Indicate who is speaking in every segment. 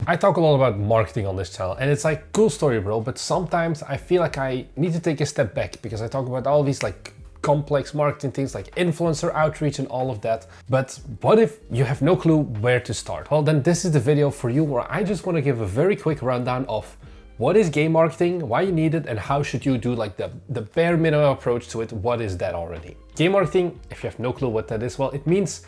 Speaker 1: I talk a lot about marketing on this channel, and it's like, cool story, bro, but sometimes I feel like I need to take a step back because I talk about all these like complex marketing things like influencer outreach and all of that. But what if you have no clue where to start? Well, then this is the video for you, where I just want to give a very quick rundown of what is game marketing, why you need it, and how should you do like the bare minimum approach to it. What is that already? Game marketing, if you have no clue what that is, well, it means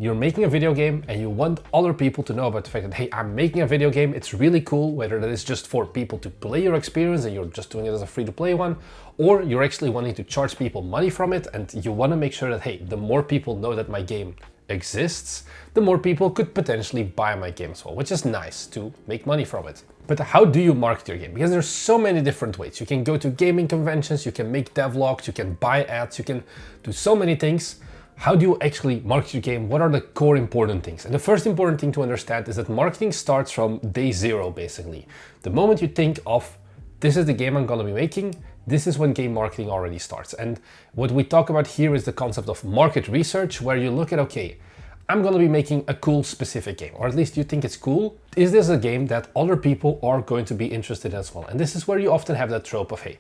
Speaker 1: you're making a video game and you want other people to know about the fact that, hey, I'm making a video game, it's really cool, whether that is just for people to play your experience and you're just doing it as a free-to-play one, or you're actually wanting to charge people money from it, and you want to make sure that, hey, the more people know that my game exists, the more people could potentially buy my game as well, which is nice to make money from it. But how do you market your game? Because there's so many different ways. You can go to gaming conventions, you can make devlogs, you can buy ads, you can do so many things. How do you actually market your game? What are the core important things? And the first important thing to understand is that marketing starts from day zero, basically. The moment you think of, this is the game I'm gonna be making, this is when game marketing already starts. And what we talk about here is the concept of market research, where you look at, okay, I'm gonna be making a cool specific game, or at least you think it's cool. Is this a game that other people are going to be interested in as well? And this is where you often have that trope of, hey,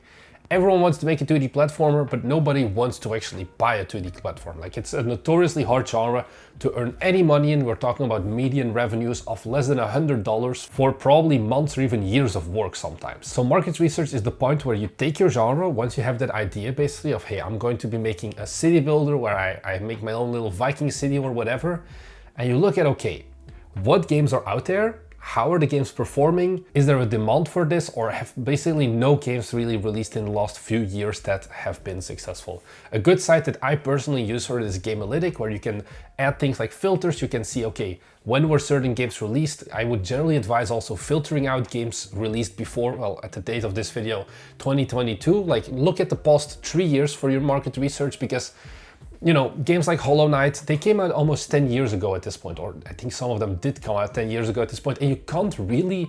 Speaker 1: everyone wants to make a 2D platformer, but nobody wants to actually buy a 2D platform. Like, it's a notoriously hard genre to earn any money in. We're talking about median revenues of less than $100 for probably months or even years of work sometimes. So market research is the point where you take your genre, once you have that idea basically of, hey, I'm going to be making a city builder where I make my own little Viking city or whatever, and you look at, okay, what games are out there? How are the games performing? Is there a demand for this, or have basically no games really released in the last few years that have been successful? A good site that I personally use for it is Gamealytic, where you can add things like filters. You can see, okay, when were certain games released? I would generally advise also filtering out games released before, well, at the date of this video, 2022. Like, look at the past 3 years for your market research, because you know, games like Hollow Knight, they came out almost 10 years ago at this point, or I think some of them did come out 10 years ago at this point, and you can't really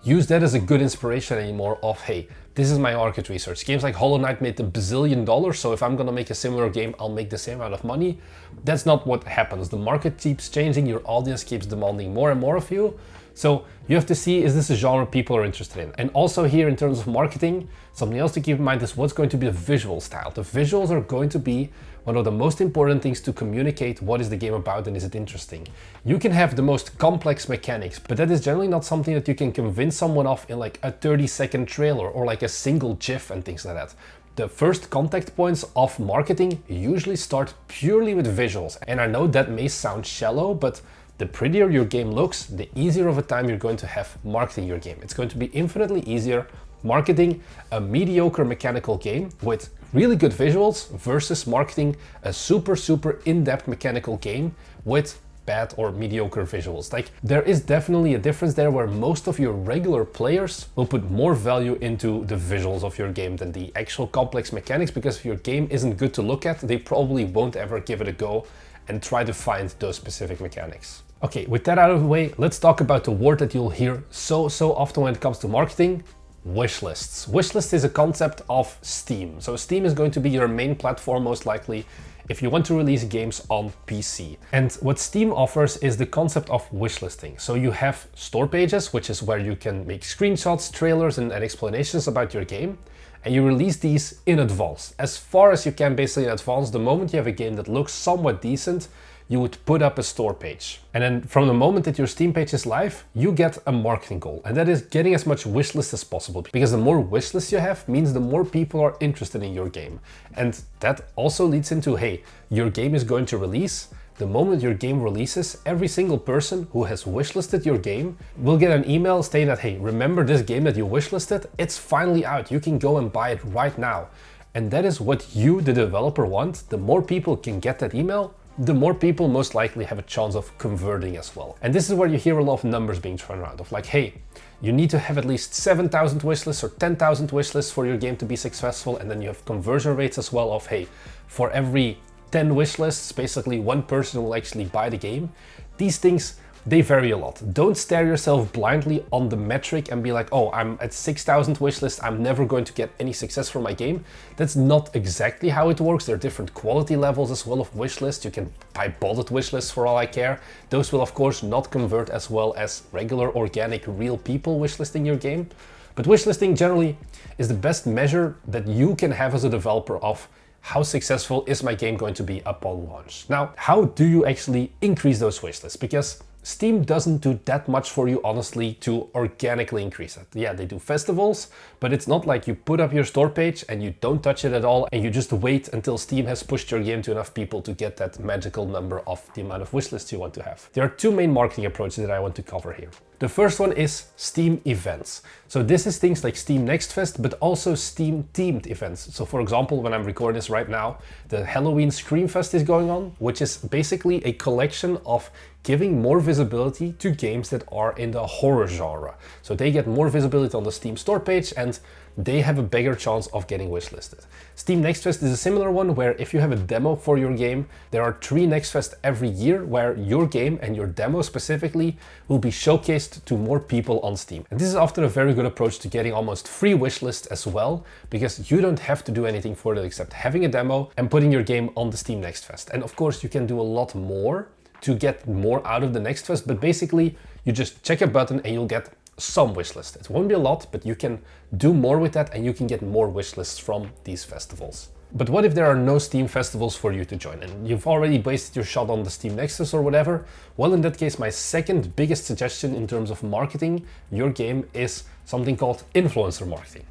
Speaker 1: use that as a good inspiration anymore of, hey, this is my market research. Games like Hollow Knight made $1 billion, so if I'm gonna make a similar game, I'll make the same amount of money. That's not what happens. The market keeps changing, your audience keeps demanding more and more of you. So you have to see, is this a genre people are interested in? And also here, in terms of marketing, something else to keep in mind is what's going to be the visual style. The visuals are going to be one of the most important things to communicate what is the game about and is it interesting. You can have the most complex mechanics, but that is generally not something that you can convince someone of in like a 30-second trailer or like a single GIF and things like that. The first contact points of marketing usually start purely with visuals. And I know that may sound shallow, but the prettier your game looks, the easier of a time you're going to have marketing your game. It's going to be infinitely easier marketing a mediocre mechanical game with really good visuals versus marketing a super in-depth mechanical game with bad or mediocre visuals. Like, there is definitely a difference there, where most of your regular players will put more value into the visuals of your game than the actual complex mechanics, because if your game isn't good to look at, they probably won't ever give it a go and try to find those specific mechanics. Okay, with that out of the way, let's talk about the word that you'll hear so often when it comes to marketing: wish lists. Wish list is a concept of Steam. So Steam is going to be your main platform most likely if you want to release games on PC. And what Steam offers is the concept of wish listing. So you have store pages, which is where you can make screenshots, trailers, and explanations about your game. And you release these in advance, as far as you can basically in advance. The moment you have a game that looks somewhat decent, you would put up a store page. And then from the moment that your Steam page is live, you get a marketing goal. And that is getting as much wishlist as possible, because the more wishlist you have means the more people are interested in your game. And that also leads into, hey, your game is going to release. The moment your game releases, every single person who has wishlisted your game will get an email stating that, hey, remember this game that you wishlisted? It's finally out. You can go and buy it right now. And that is what you, the developer, want. The more people can get that email, the more people most likely have a chance of converting as well. And this is where you hear a lot of numbers being thrown around of like, hey, you need to have at least 7,000 wishlists or 10,000 wishlists for your game to be successful. And then you have conversion rates as well of, hey, for every 10 wishlists, basically one person will actually buy the game. These things they vary a lot. Don't stare yourself blindly on the metric and be like, oh, I'm at 6,000 wishlist, I'm never going to get any success from my game. That's not exactly how it works. There are different quality levels as well of wishlist. You can buy bullet wishlists for all I care. Those will of course not convert as well as regular, organic, real people wishlisting your game. But wishlisting generally is the best measure that you can have as a developer of how successful is my game going to be upon launch. Now, how do you actually increase those wishlists? Because Steam doesn't do that much for you, honestly, to organically increase it. Yeah, they do festivals, but it's not like you put up your store page and you don't touch it at all and you just wait until Steam has pushed your game to enough people to get that magical number of the amount of wishlists you want to have. There are two main marketing approaches that I want to cover here. The first one is Steam events. So this is things like Steam Next Fest, but also Steam themed events. So for example, when I'm recording this right now, the Halloween Screamfest is going on, which is basically a collection of giving more visibility to games that are in the horror genre. So they get more visibility on the Steam store page and they have a bigger chance of getting wishlisted. Steam Next Fest is a similar one where if you have a demo for your game, there are 3 Next Fest every year where your game and your demo specifically will be showcased to more people on Steam. And this is often a very good approach to getting almost free wishlist as well, because you don't have to do anything for it except having a demo and putting your game on the Steam Next Fest. And of course you can do a lot more to get more out of the Next Fest, but basically you just check a button and you'll get some wishlist. It won't be a lot, but you can do more with that and you can get more wishlists from these festivals. But what if there are no Steam festivals for you to join and you've already wasted your shot on the Steam Nexus or whatever? Well, in that case, my second biggest suggestion in terms of marketing your game is something called influencer marketing.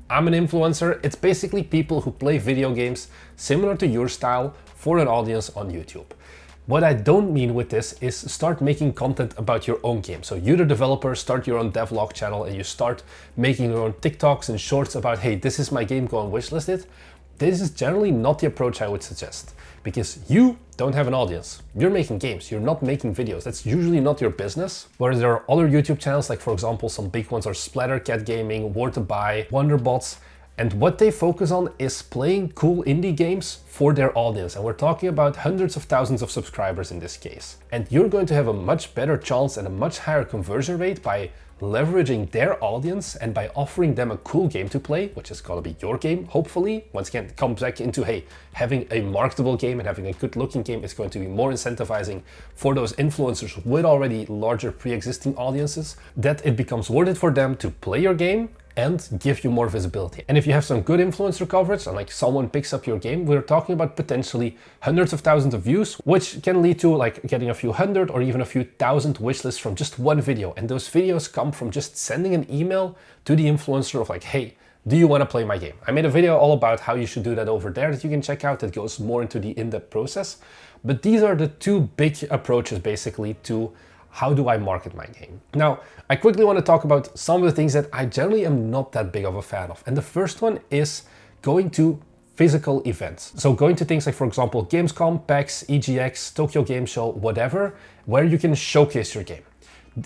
Speaker 1: I'm an influencer. It's basically people who play video games similar to your style for an audience on YouTube. What I don't mean with this is start making content about your own game. So you, the developer, start your own devlog channel and you start making your own TikToks and shorts about, hey, this is my game, go and wishlist it. This is generally not the approach I would suggest because you don't have an audience. You're making games, you're not making videos. That's usually not your business. Whereas there are other YouTube channels, like for example, some big ones are Splattercat Gaming, War to Buy, Wonderbots. And what they focus on is playing cool indie games for their audience. And we're talking about hundreds of thousands of subscribers in this case. And you're going to have a much better chance and a much higher conversion rate by leveraging their audience and by offering them a cool game to play, which is gonna be your game, hopefully. Once again, it comes back into, hey, having a marketable game and having a good looking game is going to be more incentivizing for those influencers with already larger pre-existing audiences, that it becomes worth it for them to play your game and give you more visibility. And if you have some good influencer coverage and like someone picks up your game, we're talking about potentially hundreds of thousands of views, which can lead to like getting a few hundred or even a few thousand wishlists from just one video. And those videos come from just sending an email to the influencer of like, hey, do you want to play my game? I made a video all about how you should do that over there that you can check out that goes more into the in-depth process. But these are the two big approaches basically to how do I market my game? Now, I quickly want to talk about some of the things that I generally am not that big of a fan of. And the first one is going to physical events. So going to things like, for example, Gamescom, PAX, EGX, Tokyo Game Show, whatever, where you can showcase your game.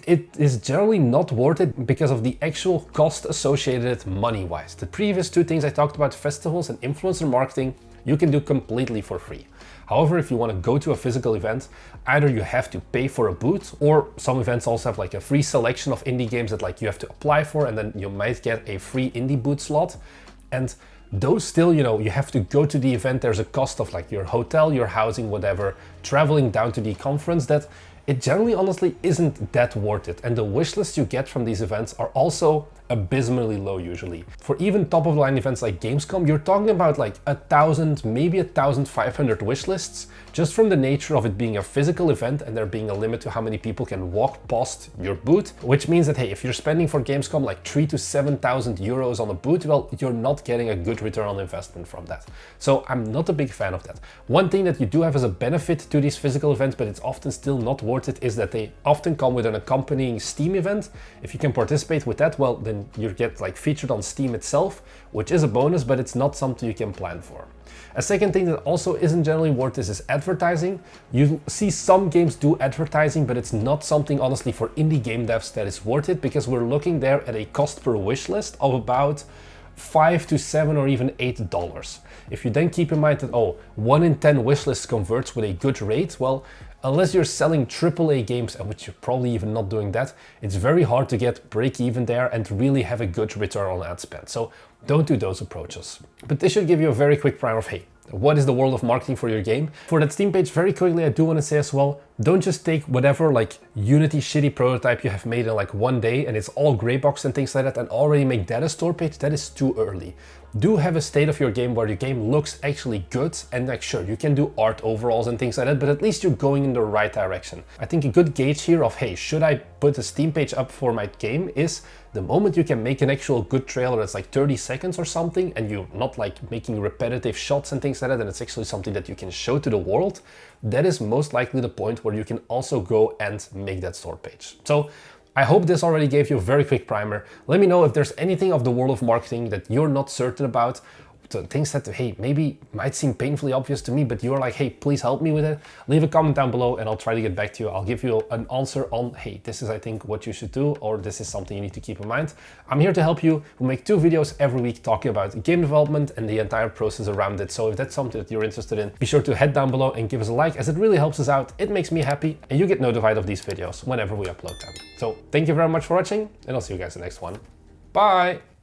Speaker 1: It is generally not worth it because of the actual cost associated money-wise. The previous two things I talked about, festivals and influencer marketing, you can do completely for free. However, if you want to go to a physical event, either you have to pay for a booth, or some events also have like a free selection of indie games that like you have to apply for, and then you might get a free indie booth slot. And those still, you know, you have to go to the event. There's a cost of like your hotel, your housing, whatever, traveling down to the conference that it generally honestly isn't that worth it. And the wish lists you get from these events are also abysmally low usually. For even top of the line events like Gamescom, you're talking about like 1,000, maybe 1,500 wish lists, just from the nature of it being a physical event and there being a limit to how many people can walk past your booth, which means that, hey, if you're spending for Gamescom like 3,000 to 7,000 euros on a booth, well, you're not getting a good return on investment from that. So I'm not a big fan of that. One thing that you do have as a benefit to these physical events, but it's often still not worth it, is that they often come with an accompanying Steam event. If you can participate with that, well, then you get like featured on Steam itself, which is a bonus, but it's not something you can plan for. A second thing that also isn't generally worth this is advertising. You see some games do advertising, but it's not something honestly for indie game devs that is worth it, because we're looking there at a cost per wish list of about $5 to $7 or even $8. If you then keep in mind that, oh, 1 in 10 wish lists converts with a good rate, well, unless you're selling AAA games, and which you're probably even not doing that, it's very hard to get break even there and really have a good return on ad spend. So don't do those approaches. But this should give you a very quick primer of, hey, what is the world of marketing for your game? For that Steam page, very quickly, I do want to say as well, don't just take whatever like Unity shitty prototype you have made in like one day and it's all gray box and things like that and already make that a store page. That is too early. Do have a state of your game where your game looks actually good, and like sure, you can do art overalls and things like that, but at least you're going in the right direction. I think a good gauge here of, hey, should I put a Steam page up for my game is the moment you can make an actual good trailer that's like 30 seconds or something, and you're not like making repetitive shots and things like that, and it's actually something that you can show to the world, that is most likely the point where you can also go and make that store page. So I hope this already gave you a very quick primer. Let me know if there's anything of the world of marketing that you're not certain about, things that, hey, maybe might seem painfully obvious to me, but you're like, hey, please help me with it. Leave a comment down below and I'll try to get back to you. I'll give you an answer on, hey, this is, I think, what you should do, or this is something you need to keep in mind. I'm here to help you. We'll make 2 videos every week talking about game development and the entire process around it. So if that's something that you're interested in, be sure to head down below and give us a like, as it really helps us out. It makes me happy and you get notified of these videos whenever we upload them. So thank you very much for watching, and I'll see you guys in the next one. Bye!